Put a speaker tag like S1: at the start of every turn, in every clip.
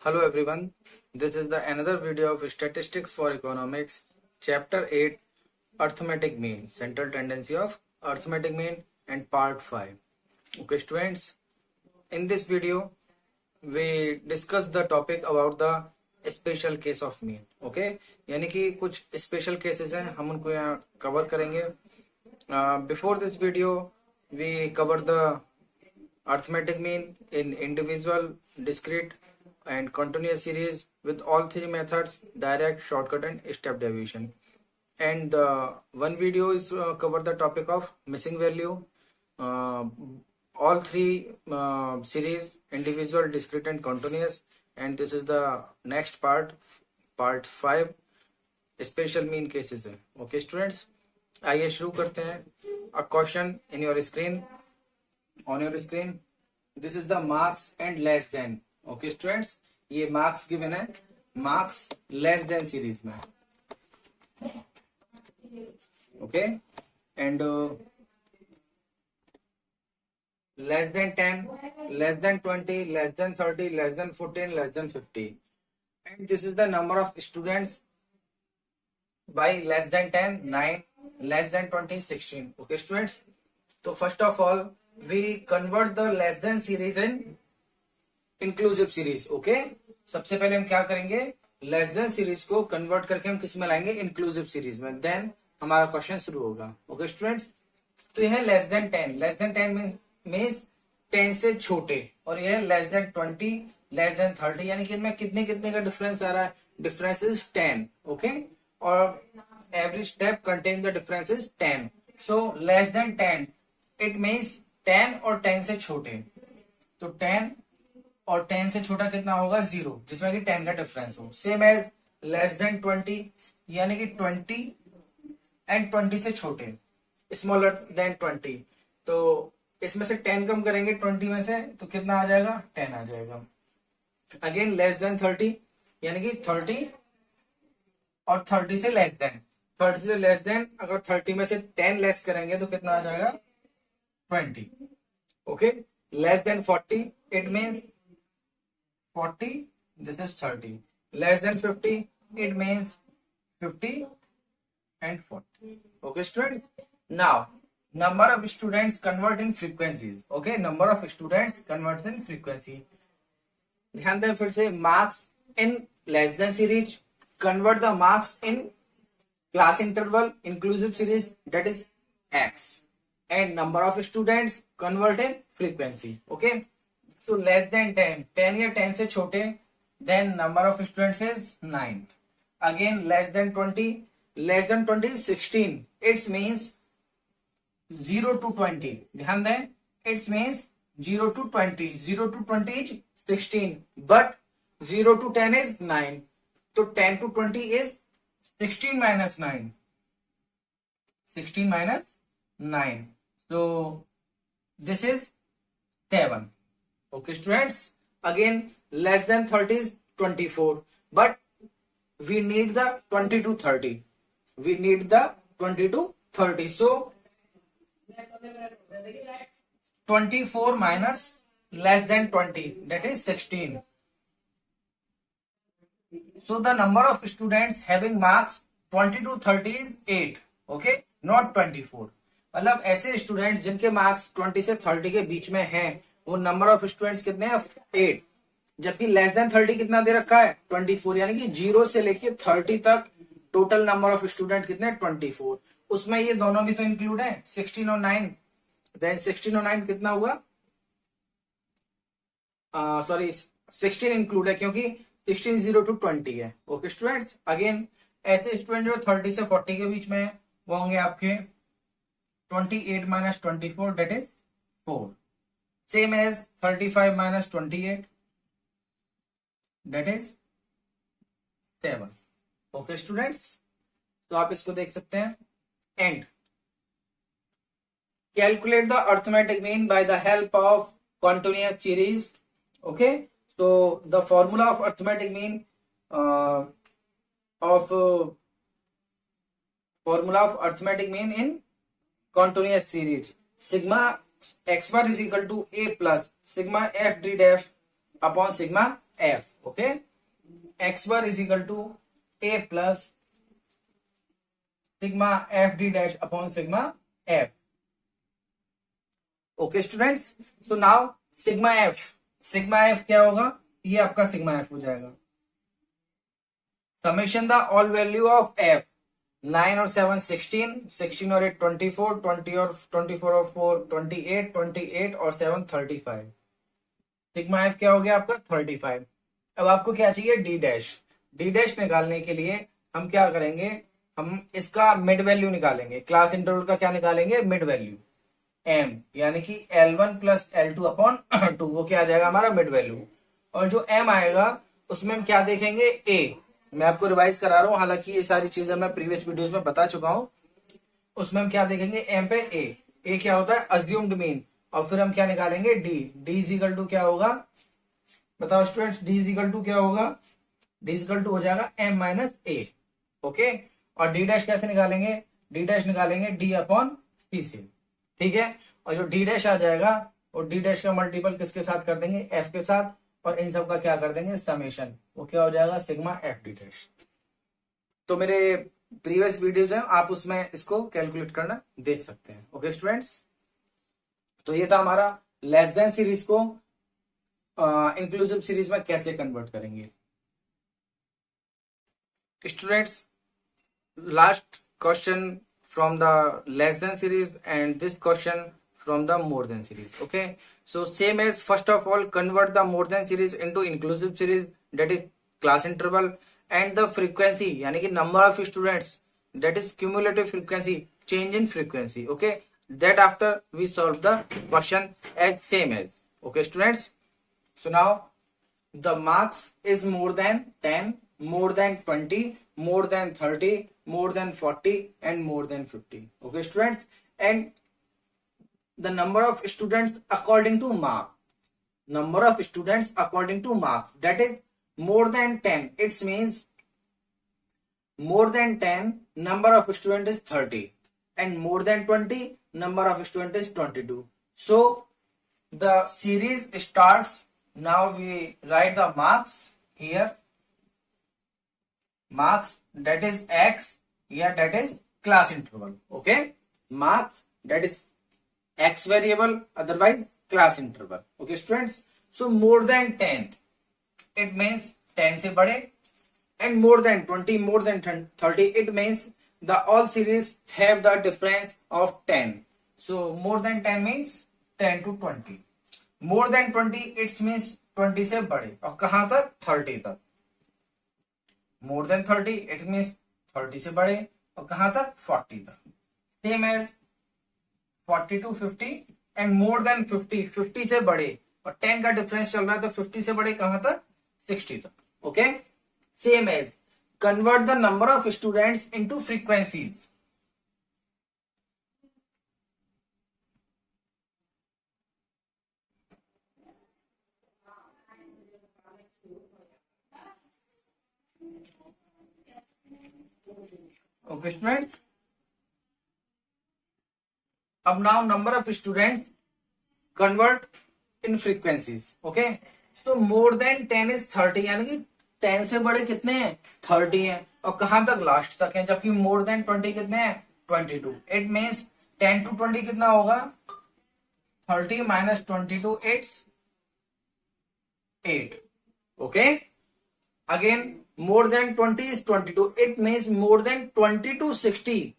S1: Hello everyone, this is the another video of Statistics for Economics, Chapter 8, Arithmetic Mean, Central Tendency of Arithmetic Mean and Part 5. Okay students, in this video we discuss the topic about the special case of mean. Okay, यानी कि कुछ special cases हैं, हम उनको यहाँ cover करेंगे. Before this video we cover the arithmetic mean in individual, discrete and continuous series with all three methods: direct, shortcut and step deviation. And one video is cover the topic of missing value, all three series: individual, discrete and continuous. And this is the next part 5, special mean cases है. Okay students, आइए शुरू करते हैं. A question in your screen, on your screen, this is the marks and less than. Okay students, ये marks given है, marks less than series में. Okay, and less than 10, less than 20, less than 30, less than 14, less than 50. And this is the number of students by less than 10, 9, less than 20, 16. Okay students, तो first of all we convert the less than series in inclusive series. Okay, सबसे पहले हम क्या करेंगे, less than series को convert करके हम किस में लाएंगे, इंक्लूसिव सीरीज में. देन हमारा क्वेश्चन शुरू होगा. ओके स्टूडेंट्स, तो यह है less than 10. Less than 10 means 10 से छोटे, और यह है लेस देन 20, लेस देन 30, यानी कि इनमें कितने कितने का डिफरेंस आ रहा है, डिफरेंस इज 10. ओके, और every step contain the difference is 10. So less than 10 it means 10 और 10 से छोटे. तो 10 और 10 से छोटा कितना होगा, 0, जिसमें कि 10 का डिफरेंस हो. सेम एज लेस देन 20, यानी कि 20 एंड 20 से छोटे, स्मॉलर देन 20. तो इसमें से 10 कम करेंगे 20 में से, तो कितना आ जाएगा, 10 आ जाएगा. अगेन लेस देन 30, यानी कि 30 और 30 से लेस देन, 30 से लेस देन, अगर 30 में से 10 लेस करेंगे तो कितना आ जाएगा, 20. Okay, less than 40, it means 40, this is 30. Less than 50, it means 50 and 40. Okay students, now number of students convert in frequencies. Okay, number of students convert in frequency. ध्यान दें फिर से, marks in less than series convert the marks in class interval inclusive series, that is x, and number of students convert in frequency. Okay, so less than 10, 10 या 10 से छोटे, then number of students is 9. Again less than 20, less than 20 is 16. It means 0 to 20. ध्यान दें, it means 0 to 20. 0 to 20 is 16, but 0 to 10 is 9. तो 10 to 20 is 16 minus 9. 16 minus 9. So this is 7. Okay students, again less than 30 is 24, but we need the 20 to 30. We need the 20 to 30. So 24 minus less than 20, that is 16. So the number of students having marks 20 to 30 is 8. Okay, not 24. मतलब ऐसे students जिनके marks 20 से 30 के बीच में हैं, वो number of students कितने हैं, 8. जबकि लेस देन 30 कितना दे रखा है, 24. यानी कि 0 से लेके 30 तक टोटल नंबर ऑफ स्टूडेंट कितने हैं, 24. उसमें ये दोनों भी तो इंक्लूड है, 16 और 9. देन 16 और 9 कितना हुआ, सॉरी 16 इंक्लूड है, क्योंकि 16 0 to 20 है. ओके स्टूडेंट्स, अगेन ऐसे स्टूडेंट जो 30 से 40 के बीच में है, वो होंगे आपके 28 minus 24, that is 4. Same as 35 minus 28, that is 7. Okay students, तो आप इसको देख सकते हैं. And calculate the arithmetic mean by the help of continuous series. Okay, so the formula of arithmetic mean in continuous series: sigma x bar is equal to a plus sigma f d dash upon sigma f. Okay, x bar is equal to a plus sigma f d dash upon sigma f. Okay students, so now sigma f क्या होगा, ये आपका sigma f हो जाएगा. Summation the all value of f. 9 और 7 16, 16 और 8 24, 20 और 24 और 4 28, 28 और 7 35. सिग्मा एफ क्या हो गया आपका 35. अब आपको क्या चाहिए डी डैश निकालने के लिए हम क्या करेंगे, हम इसका मिड वैल्यू निकालेंगे. क्लास इंटरवल का क्या निकालेंगे, मिड वैल्यू m, यानी कि L1 प्लस L2 अपॉन 2, वो क्या आ जाएगा हमारा मिड वैल्यू. और जो m आएगा उसमें हम क्या देखेंगे a. मैं आपको रिवाइज करा रहा हूं, हालांकि ये सारी चीजें मैं प्रीवियस वीडियोस में बता चुका हूं. उसमें हम क्या देखेंगे m पे a क्या होता है अज्यूम्ड मीन, और फिर हम क्या निकालेंगे d इज इक्वल टू क्या होगा, बताओ students, d is equal to क्या होगा, d इज इक्वल टू हो जाएगा m माइनस a. ओके, और d डैश कैसे निकालेंगे, d डैश निकालेंगे d अपॉन c से. ठीक है, और जो d डैश आ जाएगा और d डैश का मल्टीपल किसके साथ कर देंगे, f के साथ, और इन सब का क्या कर देंगे समेशन, वो क्या हो जाएगा सिग्मा f d डैश. तो मेरे प्रीवियस वीडियोज हैं, आप उसमें इसको कैलकुलेट करना देख सकते हैं. ओके स्टूडेंट्स, तो ये था हमारा लेस देन सीरीज को इंक्लूसिव सीरीज में कैसे कन्वर्ट करेंगे. Students, last question from the less than series and this question from the more than series. Okay, so same as first of all convert the more than series into inclusive series, that is class interval, and the frequency यानी कि number of students, that is cumulative frequency, change in frequency. Okay, that after we solve the question as same as. Okay students, so now the marks is more than 10, more than 20, more than 30, more than 40 and more than 50. Okay students, and the number of students according to mark, number of students according to marks, that is more than 10, it means more than 10 number of student is 30 and more than 20 number of student is 22. So the series starts. Now we write the marks here, marks that is x, here that is class interval. Okay, marks that is x variable, otherwise class interval. Okay students, so more than 10 it means 10 से बड़े, and more than 20, more than 30 it means the all series have the difference of 10. So more than 10 means 10 to 20, more than 20 it means 20 से बड़े, और कहां तक 30 तक. more than 30 it means 30 से बड़े, और कहां तक 40 तक. same as 40 to 50 and more than 50, 50 से बड़े, और 10 का डिफरेंस चल रहा है तो 50 से बड़े कहां तक 60 तक. Okay, same as convert the number of students into frequencies. Okay students, अब now number of students convert in frequencies. Okay, so more than 10 is 30, यानी कि 10 से बड़े कितने हैं 30 हैं, और कहां तक लास्ट तक है, जबकि more than 20 कितने हैं 22. it means 10 to 20 कितना होगा 30 minus 22, it's 8. Okay, again more than 20 is 22, it means more than 20 to 60,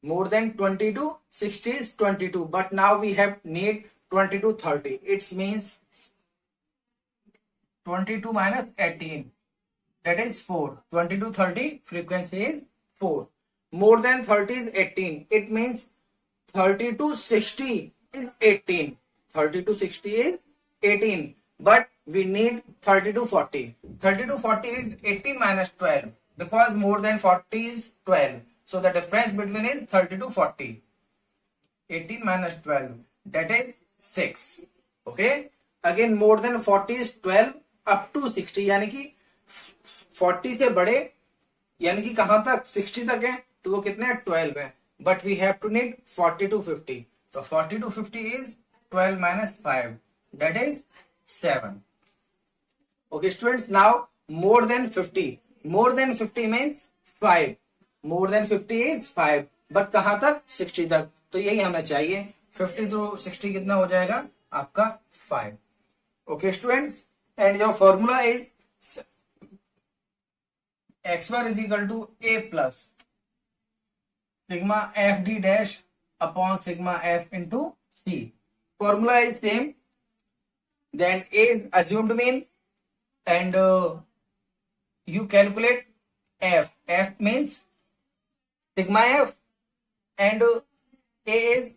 S1: more than 20 to 60 is 22, but now we have need 20 to 30, it means 22 minus 18, that is 4. 20 to 30 frequency is 4. more than 30 is 18, it means 30 to 60 is 18, 30 to 60 is 18, but we need 30 to 40. 30 to 40 is 18 minus 12, because more than 40 is 12, so the difference between is 30 to 40. 18 minus 12, that is 6. Okay, again more than 40 is 12 up to 60, यानी कि 40 से बड़े, यानी कि कहां तक 60 तक है, तो वो कितने 12 है, but we have to need 40 to 50. So 40 to 50 is 12 minus 5, that is 7. Okay, students, now more than 50. More than 50 means 5. More than 50 is 5. But कहां तक? 60 तक. तो यही हमें चाहिए. 50 to 60 कितना हो जाएगा? आपका 5. Okay, students, and your formula is x bar is equal to a plus sigma f d dash upon sigma f into c. Formula is same. Then a is assumed mean, and you calculate f. F means sigma f, and a is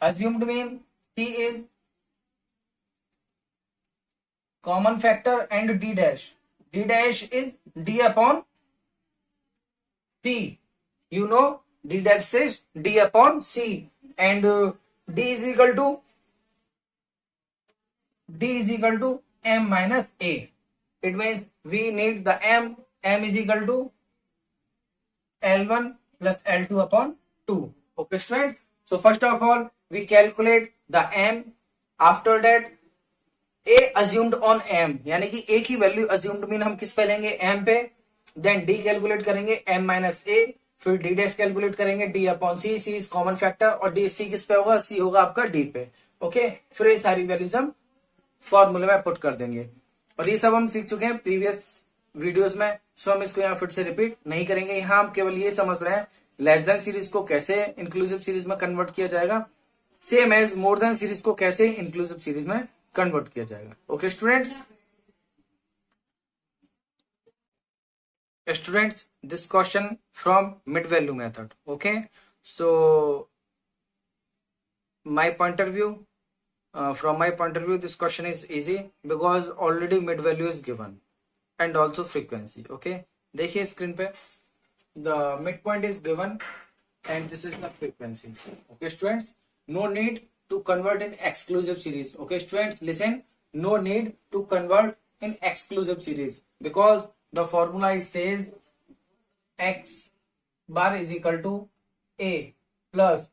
S1: assumed mean, c is common factor, and d dash. D dash is d upon c. You know d dash is d upon c, and d is equal to m minus a. It means we need the m. M is equal to L1 plus L2 upon 2. Okay, students. So first of all, we calculate the m. After that, a assumed on m, यानी कि a की value assumed mean हम किस पे लेंगे? m पे. Then d calculate करेंगे m minus a. फिर d डैश कैलकुलेट करेंगे d upon c. c is common factor, और d c किस पे होगा? c होगा आपका d पे. ओके, फिर ये सारी वैल्यूज हम फॉर्मूले में पुट कर देंगे. और ये सब हम सीख चुके हैं प्रीवियस वीडियोस में, सो हम इसको यहाँ फिर से रिपीट नहीं करेंगे. यहाँ हम केवल ये समझ रहे हैं लेस देन सीरीज को कैसे इंक्लूसिव सीरीज में कन्वर्ट किया जाएगा, same as more than series को कैसे इंक्लूसिव सीरीज में कन्वर्ट किया जाएगा. Okay students, this question from mid value method. Okay, so my point of view, from my point of view, this question is easy because already mid value is given and also frequency. Okay, देखिए screen पे the midpoint is given and this is the frequency. Okay students, no need to convert in exclusive series. Okay students, listen, no need to convert in exclusive series because the formula is says x bar is equal to a plus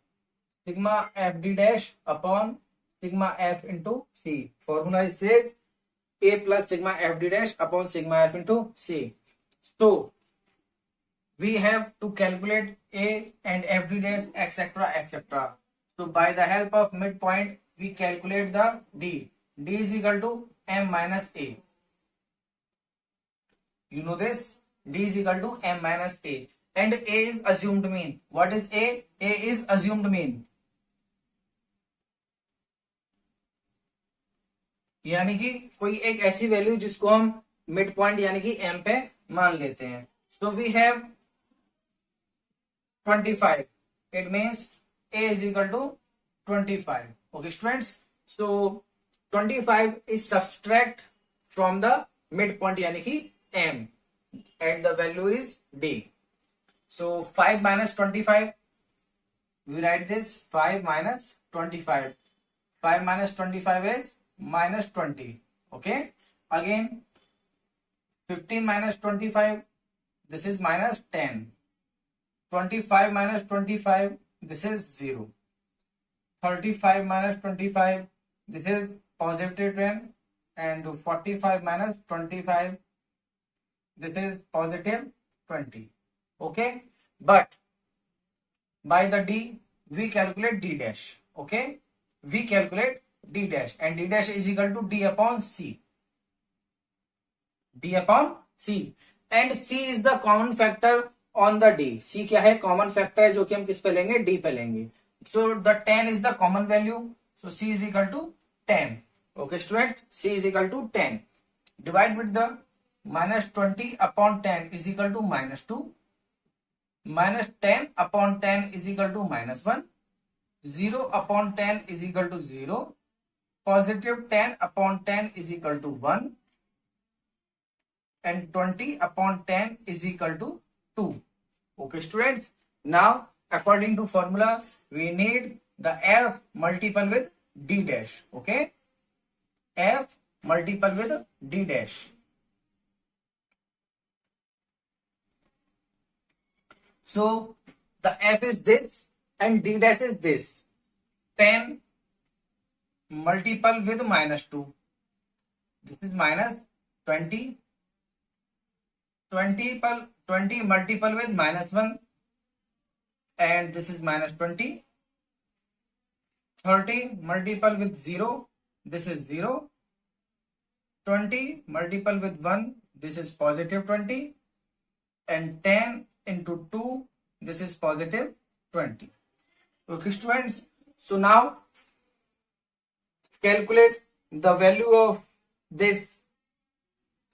S1: sigma f d dash upon sigma f into c. Formula is says a plus sigma f d dash upon sigma f into c. So we have to calculate a and f d dash etc etc. So by the help of midpoint we calculate the d. D is equal to m minus a. You know this, d is equal to m minus a, and a is assumed mean. What is a? A is assumed mean, यानी कि कोई एक ऐसी value जिसको हम mid point यानी कि m पे मान लेते हैं. So we have 25. It means a is equal to 25. Okay students, so 25 is subtract from the midpoint यानी कि m, and the value is d. So 5 minus 25, we write this 5 minus 25. 5 minus 25 is minus 20. Okay, again 15 minus 25, this is minus 10. 25 minus 25, this is 0. 35 minus 25, this is positive 10, and 45 minus 25, this is positive 20. Okay, but by the d we calculate d dash. Okay, we calculate d dash, and d dash is equal to d upon c. D upon c, and c is the common factor on the d. c क्या है? Common factor है जो कि हम किस पे लेंगे? d पे लेंगे. So the 10 is the common value, so c is equal to 10. Okay students, c is equal to 10. Divide with the minus 20 upon 10 is equal to minus 2. Minus 10 upon 10 is equal to minus 1. 0 upon 10 is equal to 0. Positive 10 upon 10 is equal to 1. And 20 upon 10 is equal to 2. Okay students, now according to formula we need the f multiple with d dash. Okay, f multiple with d dash. So the f is this and d dash is this. 10 multiple with -2. This is -20. 20 multiple with -1, and this is -20. 30 multiple with 0, this is 0. 20 multiple with 1, this is +20. And 10 into 2, this is +20. Okay, students. So now calculate the value of this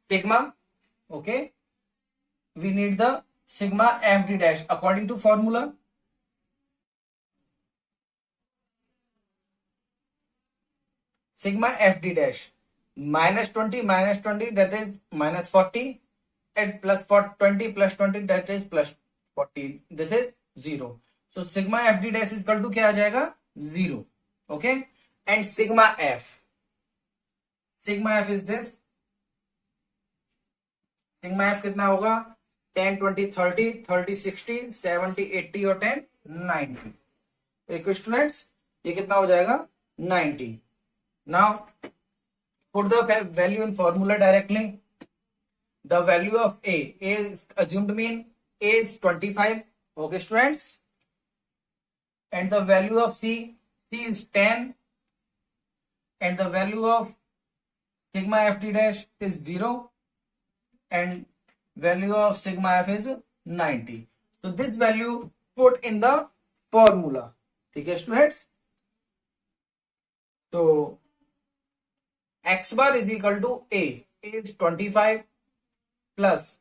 S1: sigma. Okay, we need the sigma fd dash according to formula. Sigma fd dash -20 that is -40, and +20 +20 that is +40, this is 0. So sigma fd dash is equal to क्या आ जाएगा 0. Okay, and sigma f is this. sigma f कितना होगा 10 20 30 30 60 70 80 और 10 90. एक students ये कितना हो जाएगा 90. Now put the value in formula directly. The value of A is assumed mean A is 25. Okay, students. And the value of C is 10. And the value of sigma fd dash is 0. And value of sigma f is 90. So this value put in the formula. Okay, students. So x bar is equal to A is 25 plus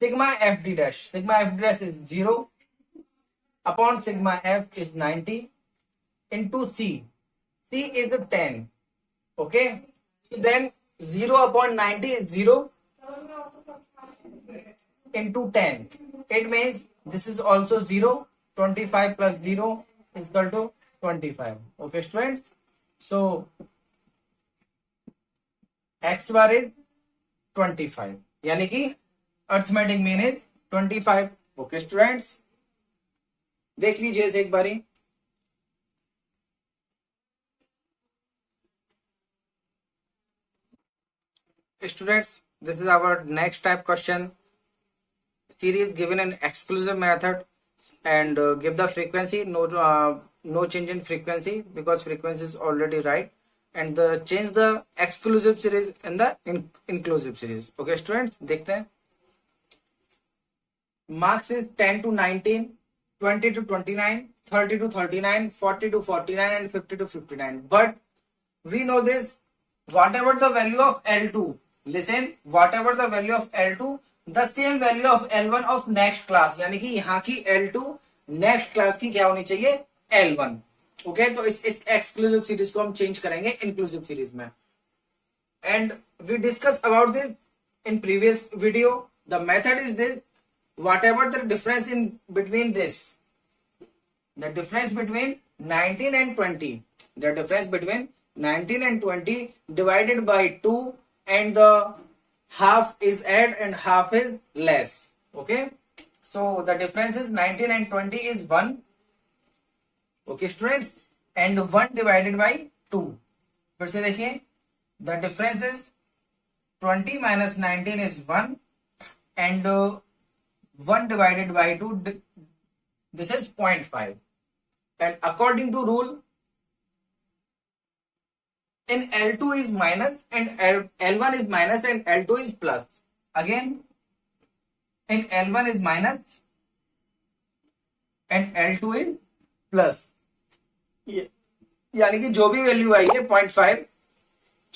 S1: sigma fd dash. Sigma fd dash is 0 upon sigma f is 90 into C. C is 10. Okay. So then 0 upon 90 is 0 into 10. It means this is also 0. 25 plus 0 is equal to 25. Okay, students. So x bar is 25. यानी कि arithmetic mean is 25. Okay students, देख लीजिए इसे एक बारी. Students, this is our next type question. Series given an exclusive method and give the frequency. No change in frequency because frequency is already right. And change the exclusive series in the inclusive series. Okay, students, देखते हैं. Marks is 10 to 19, 20 to 29, 30 to 39, 40 to 49, and 50 to 59. But we know this. Whatever the value of L2, listen. Whatever the value of L2, the same value of L1 of next class. यानी कि यहाँ की L2 next class की क्या होनी चाहिए L1. Okay, तो इस एक्सक्लूसिव सीरीज को हम चेंज करेंगे इंक्लूसिव सीरीज में. And we discuss about this in previous video. The method is this. Whatever the difference in between this, the difference between 19 and 20, the difference between 19 and 20 divided by 2, and the half is add and half is less. Okay, so the difference is 19 and 20 is 1. Okay students, and 1 divided by 2. फिर से देखिए, the difference is 20 minus 19 is 1, and 1 divided by 2, this is 0.5. And according to rule, in L2 is minus and L1 is minus and L2 is plus. Again, in L1 is minus and L2 is plus. यानी कि जो भी value आई है 0.5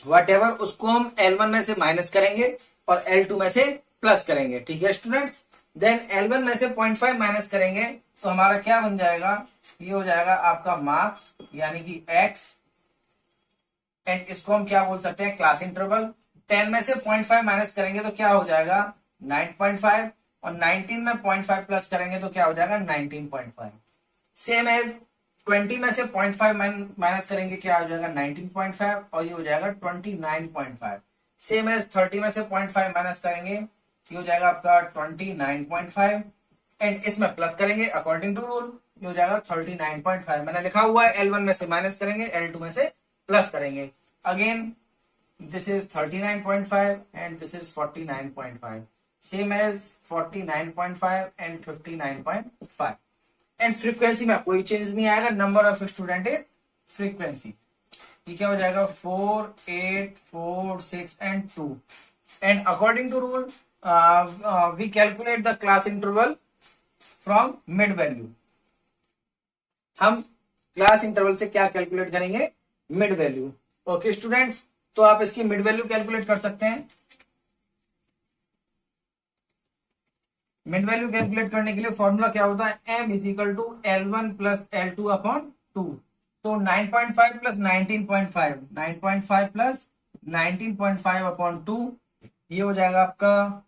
S1: what ever, उसको हम L1 में से minus करेंगे और L2 में से प्लस करेंगे. ठीक है स्टूडेंट्स. देन L1 में से 0.5 माइनस करेंगे तो हमारा क्या बन जाएगा, ये हो जाएगा आपका मार्क्स यानी कि x. एंड इसको हम क्या बोल सकते हैं, क्लास इंटरवल. 10 में से 0.5 माइनस करेंगे तो क्या हो जाएगा 9.5, और 19 में 0.5 प्लस करेंगे तो क्या हो जाएगा 19.5. सेम एज 20 में से 0.5 माइनस करेंगे क्या हो जाएगा 19.5, और ये हो जाएगा 29.5. सेम एज 30 में से 0.5 माइनस करेंगे, ये हो जाएगा आपका 29.5, एंड इसमें प्लस करेंगे अकॉर्डिंग टू रूल, ये हो जाएगा 39.5. मैंने लिखा हुआ है L1 में से माइनस करेंगे, L2 में से प्लस करेंगे। Again this is 39.5 and this is 49.5, same as 49.5 and 59.5। And frequency में कोई चेंज नहीं आएगा, number of student is frequency. ये क्या हो जाएगा 4, 8, 4, 6 and 2। And according to rule we calculate the class interval from mid value. हम क्लास इंटरवल से क्या कैलकुलेट करेंगे, मिड वैल्यू। ओके स्टूडेंट्स, तो आप इसकी मिड वैल्यू कैलकुलेट कर सकते हैं। मिड वैल्यू कैलकुलेट करने के लिए फॉर्मूला क्या होता है, m is equal to L1 plus L2 upon 2। तो 9.5 प्लस 19.5, 9.5 प्लस 19.5 अपॉन 2, ये हो जाएगा आपका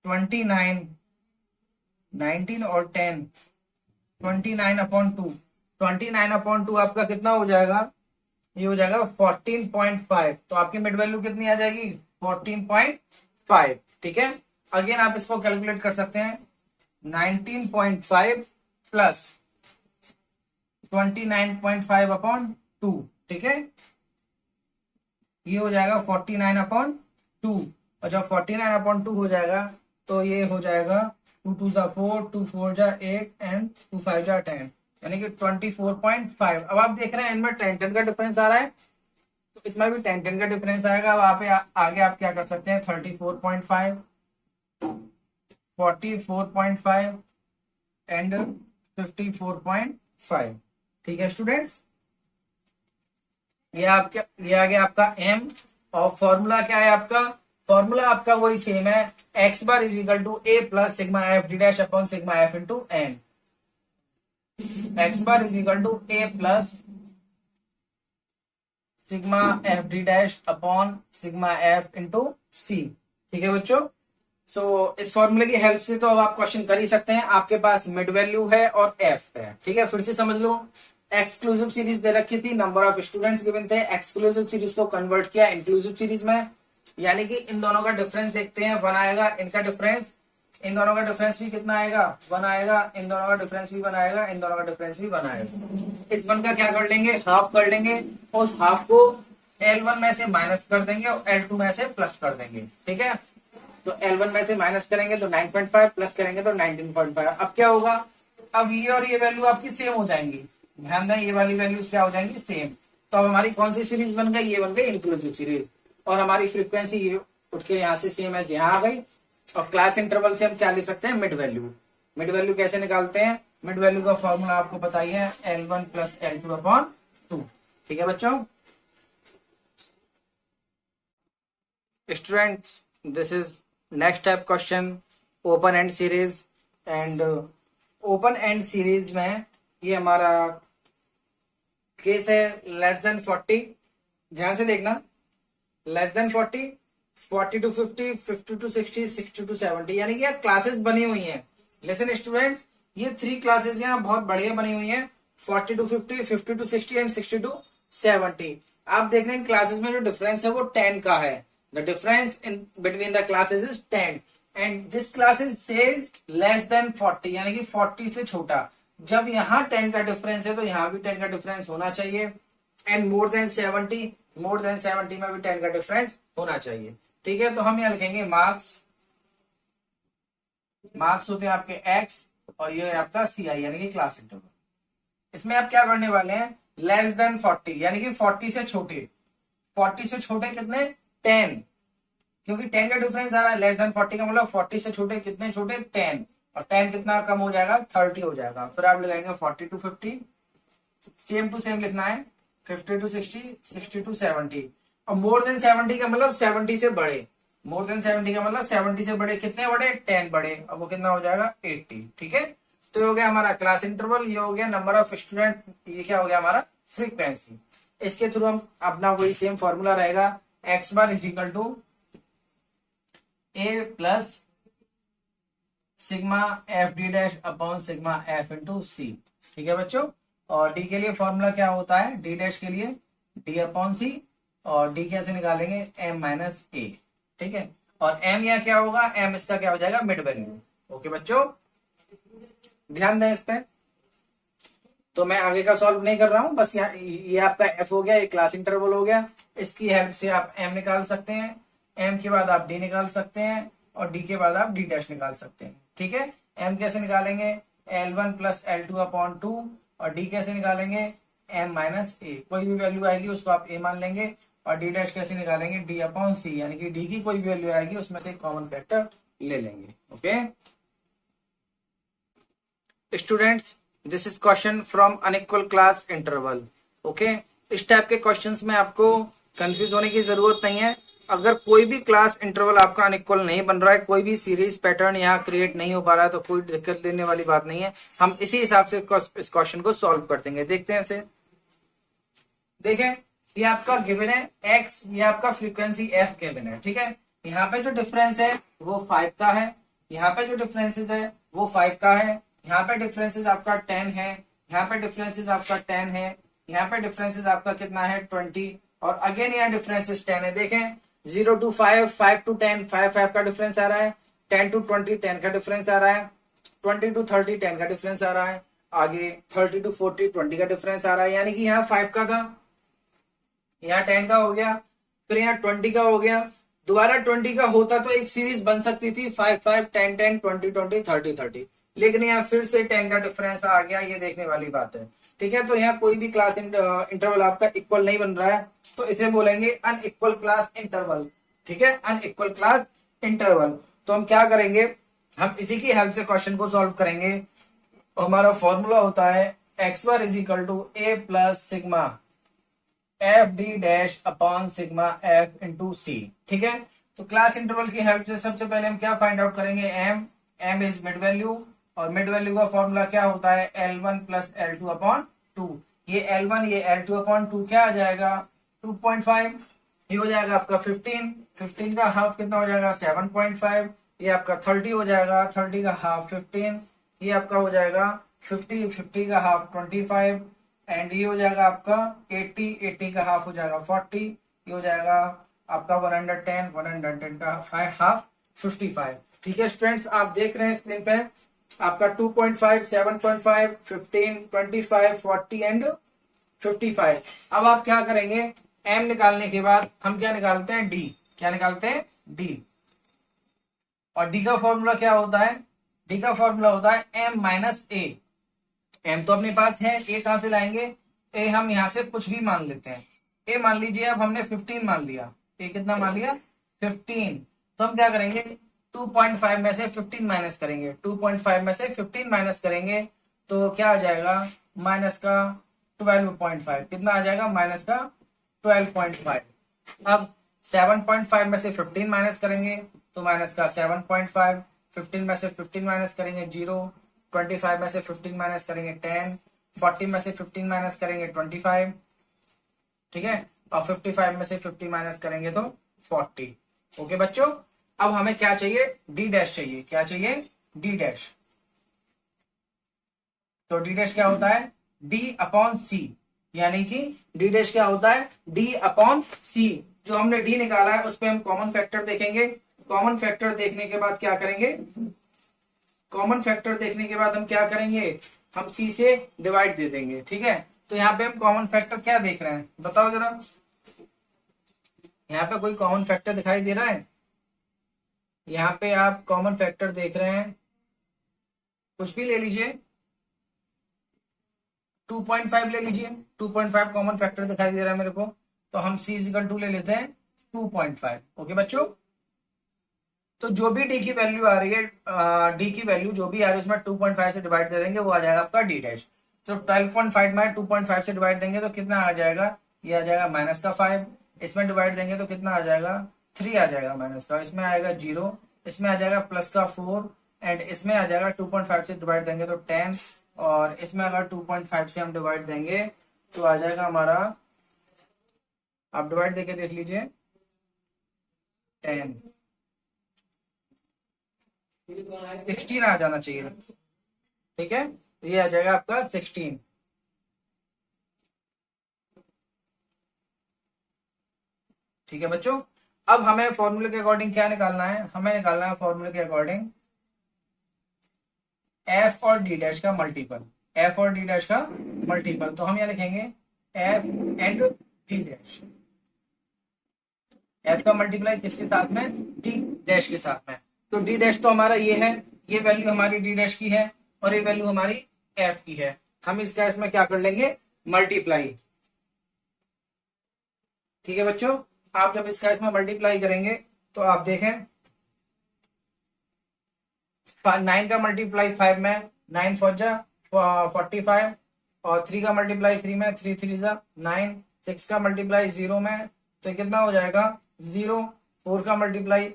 S1: 29, 19 और 10, 29 अपॉन 2। 29 अपॉन 2 आपका कितना हो जाएगा, ये हो जाएगा 14.5। तो आपकी मिड वैल्यू कितनी आ जाएगी 14.5। ठीक है, अगेन आप इसको कैलकुलेट कर सकते हैं 19.5 प्लस 29.5 अपॉन 2। ठीक है, ये हो जाएगा 49 अपॉन 2। और जब 49 अपॉन 2 हो जाएगा तो ये हो जाएगा 2 2 जा 4, 2 4 जा 8 एंड 2 5 जा 10, यानी कि 24.5। अब आप देख रहे हैं इनमें 10 का डिफरेंस आ रहा है, तो इसमें भी 10 का डिफरेंस आएगा। अब आगे आप क्या कर सकते हैं 34.5, 44.5 एंड 54.5। ठीक है स्टूडेंट्स, ये आ गया आपका m। और फॉर्मूला क्या है आपका, फॉर्मूला आपका वही सेम है, x bar is equal to a plus sigma f d dash upon sigma f into n. X bar is equal to a plus sigma f d dash upon sigma f into c. ठीक है बच्चों, सो इस फॉर्मूले की help से तो अब आप क्वेश्चन कर ही सकते हैं। आपके पास मिड वैल्यू है और एफ है। ठीक है, फिर से समझ लो, एक्सक्लूसिव सीरीज दे रखी थी, नंबर ऑफ स्टूडेंट्स गिवन थे, एक्सक्लूसिव सीरीज को कन्वर्ट किया इंक्लूसिव सीरीज में, यानी कि इन दोनों का डिफरेंस देखते हैं 1 आएगा, इनका डिफरेंस, इन दोनों का डिफरेंस भी कितना आएगा 1 आएगा, इन दोनों का डिफरेंस भी 1 आएगा, इन दोनों का डिफरेंस भी 1 आएगा। इस 1 का क्या कर लेंगे, हाफ कर लेंगे, उस हाफ को L1 में से माइनस कर देंगे और L2 में से प्लस कर देंगे। ठीक है, तो L1 में से माइनस करेंगे तो 9.5, प्लस करेंगे तो 19.5। अब क्या होगा, अब ये और ये वैल्यू आपकी सेम हो जाएंगी। ध्यान दें, ये वाली वैल्यूज क्या हो जाएंगी सेम। तो अब हमारी कौन सी सीरीज बन गई, ये बन गई इंक्लूसिव सीरीज। और हमारी फ्रीक्वेंसी ये उठ के यहाँ से सेम एज यहाँ आ गई। और क्लास इंटरवल से हम क्या ले सकते हैं, मिड वैल्यू। मिड वैल्यू कैसे निकालते हैं, मिड वैल्यू का फॉर्मूला आपको पता ही है, L1 प्लस L2 अपॉन 2। ठीक है बच्चों, students this is next type question, open and series. And open and series में ये हमारा केस है लेस देन 40। ध्यान से देखना, less than 40, 40 to 50, 50 to 60, 60 to 70, यानी कि क्लासेस बनी हुई हैं। लिसन स्टूडेंट्स, ये 3 क्लासेस यहाँ बहुत बढ़िया बनी हुई हैं, 40 टू 50, 50 टू 60 एंड 60 टू 70। आप देख रहे हैं क्लासेस में जो डिफरेंस है वो 10 का है। The difference in between the classes is 10 and this classes says less than 40, यानी कि 40 से छोटा। जब यहाँ 10 का डिफरेंस है तो यहाँ भी 10 का डिफरेंस होना चाहिए। And more than 70, more than 70 में भी 10 का डिफरेंस होना चाहिए। ठीक है, तो हम यहाँ लिखेंगे मार्क्स, मार्क्स होते हैं आपके एक्स और ये है आपका CI यानी कि क्लास इंटरवल। इसमें आप क्या करने वाले हैं, लेस देन 40 यानी कि 40 से छोटे। 40 से छोटे कितने, 10, क्योंकि 10 का डिफरेंस आ रहा है। लेस देन 40 का मतलब 40 से छोटे कितने छोटे, 10, और 10 कितना कम हो जाएगा, 30 हो जाएगा। फिर आप लगाएंगे 40 टू 50, सेम टू सेम लिखना है, 50 टू 60, 60 टू 70। और मोर देन 70 का मतलब 70 से बड़े, मोर देन 70 का मतलब 70 से बड़े कितने बड़े, 10 बड़े। अब वो कितना हो जाएगा 80। ठीक है, तो ये हो गया हमारा क्लास इंटरवल, ये हो गया नंबर ऑफ स्टूडेंट, ये क्या हो गया हमारा फ्रीक्वेंसी। इसके थ्रू हम अपना वही सेम फॉर्मूला रहेगा, x bar is equal to a plus sigma f d dash upon sigma f into c. ठीक है बच्चों, और डी के लिए फॉर्मूला क्या होता है, डी डैश के लिए डी अपॉन सी, और डी कैसे निकालेंगे, एम माइनस ए। ठीक है, और एम या क्या होगा, एम इसका क्या हो जाएगा, मिड वैल्यू। ओके बच्चों, ध्यान दें इस पे। तो मैं आगे का सॉल्व नहीं कर रहा हूं, बस यहाँ ये आपका एफ हो गया, ये क्लास इंटरवल हो गया। इसकी हेल्प से आप एम निकाल सकते हैं, एम के बाद आप डी निकाल सकते हैं, और डी के बाद आप डी डैश निकाल सकते हैं। ठीक है, एम कैसे निकालेंगे, L1 प्लस L2 अपॉन 2, और डी कैसे निकालेंगे, एम माइनस ए, कोई भी वैल्यू आएगी उसको आप ए मान लेंगे। और डी डैश कैसे निकालेंगे, डी अपॉन सी, यानी कि डी की कोई भी वैल्यू आएगी उसमें से कॉमन फैक्टर ले लेंगे। Okay students, this is question from unequal class interval. Okay, इस टाइप के क्वेश्चंस में आपको कंफ्यूज होने की जरूरत नहीं है। अगर कोई भी क्लास इंटरवल आपका अनइक्वल नहीं बन रहा है, कोई भी सीरीज पैटर्न यहाँ क्रिएट नहीं हो पा रहा है, तो कोई दिक्कत लेने वाली बात नहीं है। हम इसी हिसाब से इस क्वेश्चन को सॉल्व कर देंगे। देखते हैं इसे। देखें, ये आपका गिवन है x, ये आपका फ्रीक्वेंसी f गिवन है। ठीक है, यहाँ पे जो डिफरेंस है वो 5 का है, यहाँ पे जो डिफरेंसेस है वो 5 का है, यहाँ पे डिफरेंसेस आपका 10 है, यहाँ पे डिफरेंसेस आपका 10 है, यहाँ पे डिफरेंसेस आपका कितना है 20, और अगेन यहाँ डिफरेंसेस 10 है। देखें 0 to 5, 5 to 10, 5 का डिफरेंस आ रहा है, 10 to 20 10 का डिफरेंस आ रहा है, 20 to 30 10 का डिफरेंस आ रहा है, आगे 30 to 40 20 का डिफरेंस आ रहा है। यानी कि यहाँ 5 का था, यहाँ 10 का हो गया, फिर यहाँ 20 का हो गया। दोबारा 20 का होता तो एक सीरीज बन सकती थी 5 5 10 10 20 20 30 30, लेकिन यहाँ फिर से 10 का डिफरेंस आ गया, ये देखने वाली बात है। ठीक है, तो यहाँ कोई भी क्लास इंटरवल आपका इक्वल नहीं बन रहा है, तो इसे बोलेंगे अनइक्वल क्लास इंटरवल। ठीक है, अनइक्वल क्लास इंटरवल। तो हम क्या करेंगे, हम इसी की हेल्प से क्वेश्चन को सॉल्व करेंगे। हमारा फॉर्मूला होता है x bar is equal to a plus sigma f d dash upon sigma f into c. ठीक है, तो क्लास इंटरवल की हेल्प से सबसे पहले हम क्या फाइंड आउट करेंगे, M, M is mid value, और मिड वैल्यू का फॉर्मूला क्या होता है L1 प्लस L2 अपॉन 2। ये L1 ये L2 अपॉन 2 क्या आ जाएगा 2.5, ये हो जाएगा आपका 15, 15 का हाफ कितना हो जाएगा 7.5, ये आपका 30 हो जाएगा, 30 का हाफ 15, ये आपका हो जाएगा 50, 50 का हाफ 25, एंड ये हो जाएगा आपका 80, 80 का हाफ हो जाएगा 40, ये हो जाएगा आपका 110, 110 का हाफ 55। ठीक है स्टूडेंट्स, आप देख रहे हैं स्क्रीन पे आपका 2.5, 7.5, 15, 25, 40 एंड 55। अब आप क्या करेंगे, m निकालने के बाद हम क्या निकालते हैं, d। क्या निकालते हैं, d। और d का फॉर्मूला क्या होता है, d का फॉर्मूला होता है m माइनस ए। m तो अपने पास है, a कहां से लाएंगे, a हम यहां से कुछ भी मान लेते हैं। a मान लीजिए, अब हमने 15 मान लिया, a कितना मान लिया 15, तो हम क्या करेंगे 2.5 में से 15 माइनस करेंगे, 2.5 में से 15 माइनस करेंगे तो क्या आ जाएगा माइनस का 12.5, कितना आ जाएगा माइनस का 12.5। अब 7.5 में से 15 माइनस करेंगे तो माइनस का 7.5, 15 में से 15 माइनस करेंगे 0, 25 में से 15 माइनस करेंगे 10, 40 में से 15 माइनस करेंगे 25, ठीक है, और 55 में से 50 माइनस करेंगे तो 40। ओके बच्चों, अब हमें क्या चाहिए, डी डैश चाहिए। क्या चाहिए, डी डैश। तो डी डैश क्या होता है, डी अपॉन सी, यानी कि डी डैश क्या होता है, डी अपॉन सी। जो हमने डी निकाला है उस पर हम कॉमन फैक्टर देखेंगे। कॉमन फैक्टर देखने के बाद क्या करेंगे, कॉमन फैक्टर देखने के बाद हम क्या करेंगे, हम सी से डिवाइड दे देंगे। ठीक है, तो यहाँ पे हम कॉमन फैक्टर क्या देख रहे हैं बताओ जरा, यहाँ पे कोई कॉमन फैक्टर दिखाई दे रहा है, यहाँ पे आप कॉमन फैक्टर देख रहे हैं, कुछ भी ले लीजिए, 2.5 ले लीजिए, 2.5 कॉमन फैक्टर दिखाई दे रहा है मेरे को, तो हम c इक्वल टू ले लेते हैं 2.5। ओके बच्चों, तो जो भी d की वैल्यू आ रही है, d की वैल्यू जो भी आ रही है उसमें 2.5 से डिवाइड कर देंगे, वो आ जाएगा आपका d डैश। तो 12.5 में 2.5 से डिवाइड देंगे तो कितना आ जाएगा, ये आ जाएगा माइनस का 5, इसमें डिवाइड देंगे तो कितना आ जाएगा 3 आ जाएगा माइनस का, इसमें आएगा 0, इसमें आ जाएगा प्लस का 4, एंड इसमें आ जाएगा 2.5 से डिवाइड देंगे तो 10, और इसमें अगर 2.5 से हम डिवाइड देंगे तो आ जाएगा हमारा, आप डिवाइड देके देख लीजिए 10, 16 आ जाना चाहिए। ठीक है, ये आ जाएगा आपका 16। ठीक है बच्चों, अब हमें फॉर्मूले के अकॉर्डिंग क्या निकालना है, हमें निकालना है फॉर्मूले के अकॉर्डिंग एफ और डी डैश का मल्टीपल। एफ और डी डैश का मल्टीपल। तो हम यहाँ लिखेंगे F and D dash. F का मल्टीप्लाई किसके साथ में? डी डैश के साथ में। तो डी डैश तो हमारा ये है, ये वैल्यू हमारी डी डैश की है और ये वैल्यू हमारी एफ की है। हम इस केस में क्या कर लेंगे? मल्टीप्लाई। ठीक है बच्चों, आप जब इस केस में मल्टीप्लाई करेंगे तो आप देखें 9 का मल्टीप्लाई 5 में 9 4 जा 45 और 3 का मल्टीप्लाई 3 में 3 3 जा 9, 6 का मल्टीप्लाई 0 में तो ये कितना हो जाएगा 0, 4 का मल्टीप्लाई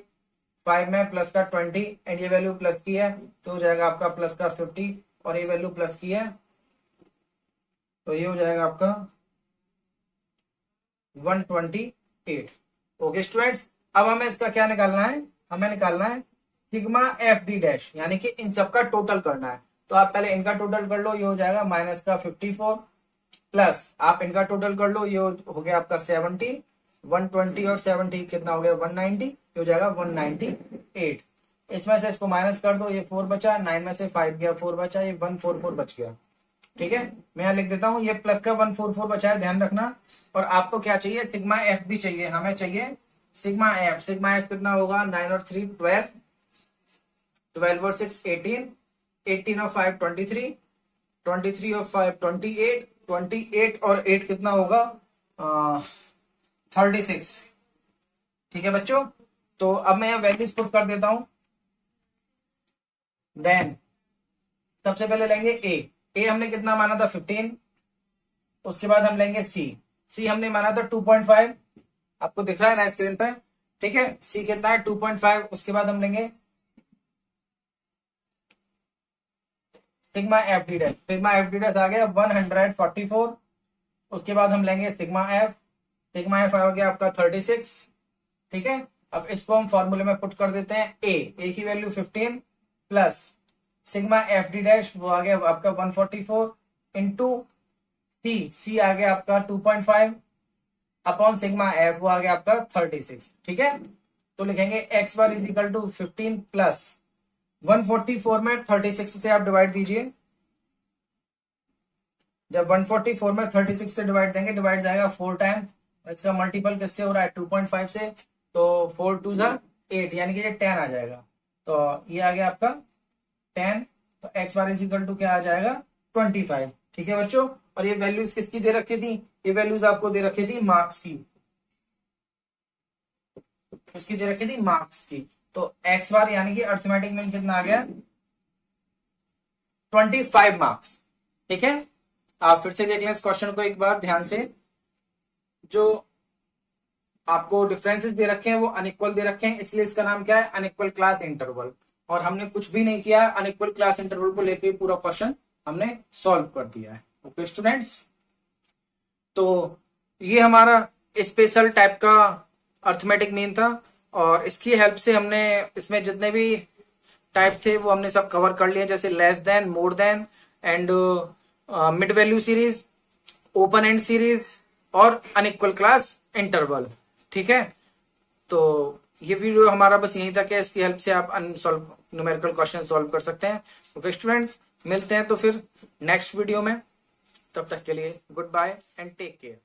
S1: 5 में प्लस का 20 एंड ये वैल्यू प्लस की है तो हो जाएगा आपका प्लस का 50 और ये वैल्यू प्लस की है तो ये हो जाएगा आपका 128। ओके स्टूडेंट्स, अब हमें इसका क्या निकालना है? हमें निकालना है सिग्मा एफ डी डैश, यानी कि इन सबका टोटल करना है। तो आप पहले इनका टोटल कर लो, ये हो जाएगा माइनस का 54 प्लस आप इनका टोटल कर लो, ये हो गया आपका 70, 120 और 70 कितना हो गया 190, ये हो जाएगा 198। इसमें से इसको माइनस कर दो, ये 4 बचा, 9 में से 5 गया 4 बचा, ये 144 बच गया। ठीक है, मैं यहाँ लिख देता हूँ, ये प्लस का 144 बचा है, ध्यान रखना। और आपको क्या चाहिए? सिग्मा एफ भी चाहिए, हमें चाहिए सिग्मा एफ। सिग्मा एफ कितना होगा? 9 और 3 12, 12 और 6 18, 18 और 5 23, 23 और 5 28, 28 और 8 कितना होगा 36। ठीक है बच्चों, तो अब मैं यहाँ वैल्यूज पुट कर देता हूं। देन सबसे पहले लेंगे ए हमने कितना माना था 15, उसके बाद हम लेंगे सी हमने माना था 2.5, आपको दिख रहा है ना स्क्रीन पे। ठीक है, सी कितना है 2.5। उसके बाद हम लेंगे sigma f d dash. Sigma f d dash आ गया 144। उसके बाद हम लेंगे सिग्मा एफ आ गया आपका 36। ठीक है, अब इसको हम फॉर्मूले में पुट कर देते हैं। ए की value 15 plus sigma f d dash वो आ गया आपका 144 इंटू सी आ गया आपका 2.5 अपॉन सिग्मा एफ वो आ गया आपका 36। ठीक है, तो लिखेंगे x bar is equal to 15 plus 144 में 36 से आप डिवाइड दीजिए। जब 144 में 36 से डिवाइड देंगे, डिवाइड जाएगा 4 टाइम। इसका मल्टीपल किससे हो रहा है 2.5 से, तो 4 2 जा 8 यानी कि ये 10 आ जाएगा। तो ये आ गया आपका 10, तो x bar is equal to क्या आ जाएगा 25। ठीक है बच्चों, और ये वैल्यूज किसकी दे रखी थी? ये वैल्यूज आपको दे रखी थी मार्क्स की। किसकी दे रखी थी? मार्क्स की। तो एक्स बार यानी कि अर्थमेटिक में कितना आ गया 25 मार्क्स। ठीक है, आप फिर से देख लें इस क्वेश्चन को एक बार ध्यान से। जो आपको डिफरेंसेस दे रखे हैं वो अनइक्वल दे रखे हैं, इसलिए इसका नाम क्या है अनइक्वल क्लास इंटरवल। और हमने कुछ भी नहीं किया, अनइक्वल क्लास इंटरवल को लेकर पूरा क्वेश्चन हमने सॉल्व कर दिया है। ओके स्टूडेंट्स, तो ये हमारा स्पेशल टाइप का अर्थमेटिक मीन था और इसकी हेल्प से हमने इसमें जितने भी टाइप थे वो हमने सब कवर कर लिए, जैसे less than, more than and mid value series, open and series और अनइक्वल क्लास इंटरवल। ठीक है, तो ये वीडियो हमारा बस यहीं तक है। इसकी हेल्प से आप अनसॉल्व न्यूमेरिकल क्वेश्चन सॉल्व कर सकते हैं। ओके स्टूडेंट्स, मिलते हैं तो फिर नेक्स्ट वीडियो में। तब तक के लिए good bye and take care.